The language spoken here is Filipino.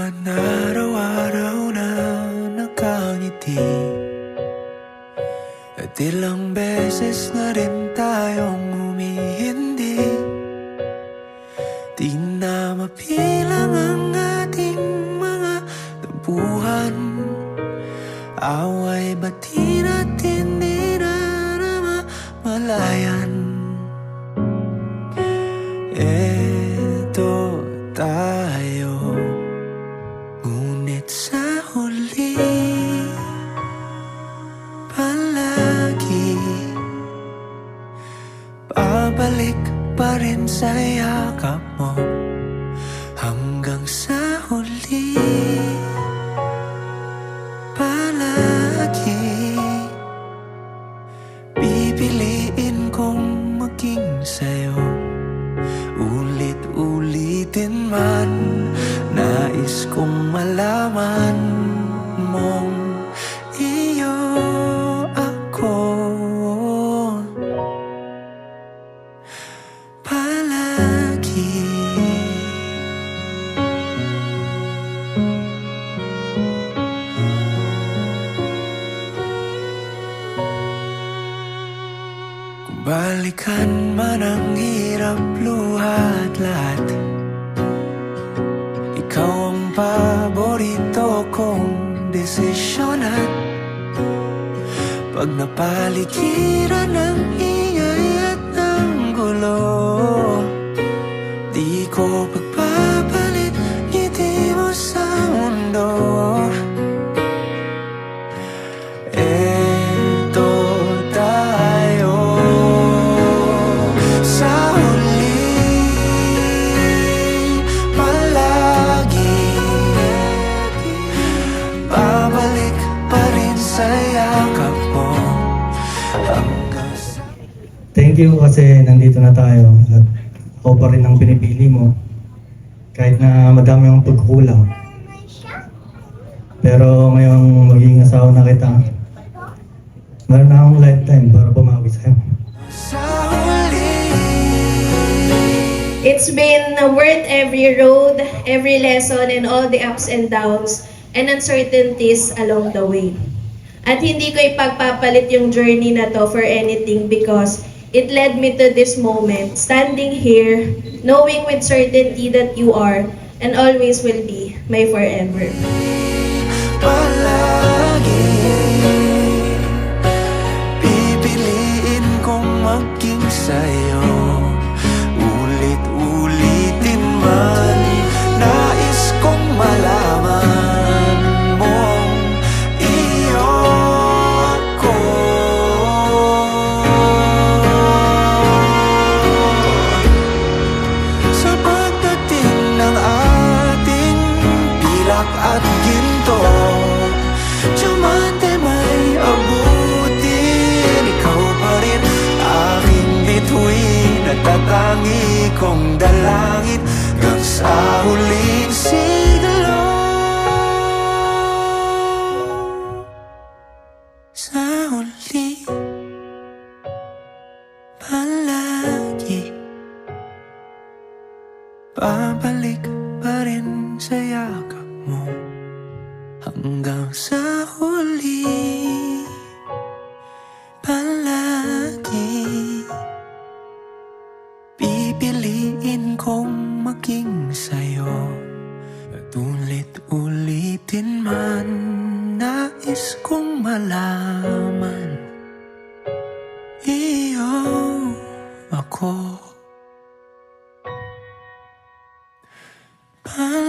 naman araw-araw na nakangiti, at ilang beses na rin tayong humihindi. Di na mapilang ang ating mga tampuhan, away bati natin di na namamalayan. Eto tayo, ngunit sa huli palagi babalik pa rin sa yakap mo. Hanggang sa huli palagi pipiliin kong maging sa'yo. Ulit-ulitin man, nais kong malaman mong iyo ako palagi. Kung balikan man ang hirap, luha at lahat, ikaw ang paborito kong desisyon. At pag napaligiran ng ingay at ng gulo, di ko pagpapalit ngiti mo sa mundo. Eto tayo, sa huli palagi babalik pa rin sa yakap mo. Thank you kasi nandito na tayo at ako pa rin ang pinipili mo kahit na madami ang pagkukulang. Pero ngayong magiging asawa na kita, meron na akong lifetime para bumawi sa'yo. It's been worth every road, every lesson, and all the ups and downs and uncertainties along the way. At hindi ko ipagpapalit yung journey na to for anything because it led me to this moment, standing here, knowing with certainty that you are and always will be my forever. Palagi pipiliin kong maging sa'yo. Ulit-ulitin man, nais kong malaman mong iyo ako. Sa pagdating ng ating pilak at ginto, diamante may abutin, ikaw pa rin aking bituin at tatangi kong dalangin hanggang sa huling siglo. Sa huli palagi babalik pa rin sa yakap mo. Hanggang sa huli palagi pipiliin kong maging sa'yo. At ulit-ulitin man, nais kong malaman iyo ako palagi.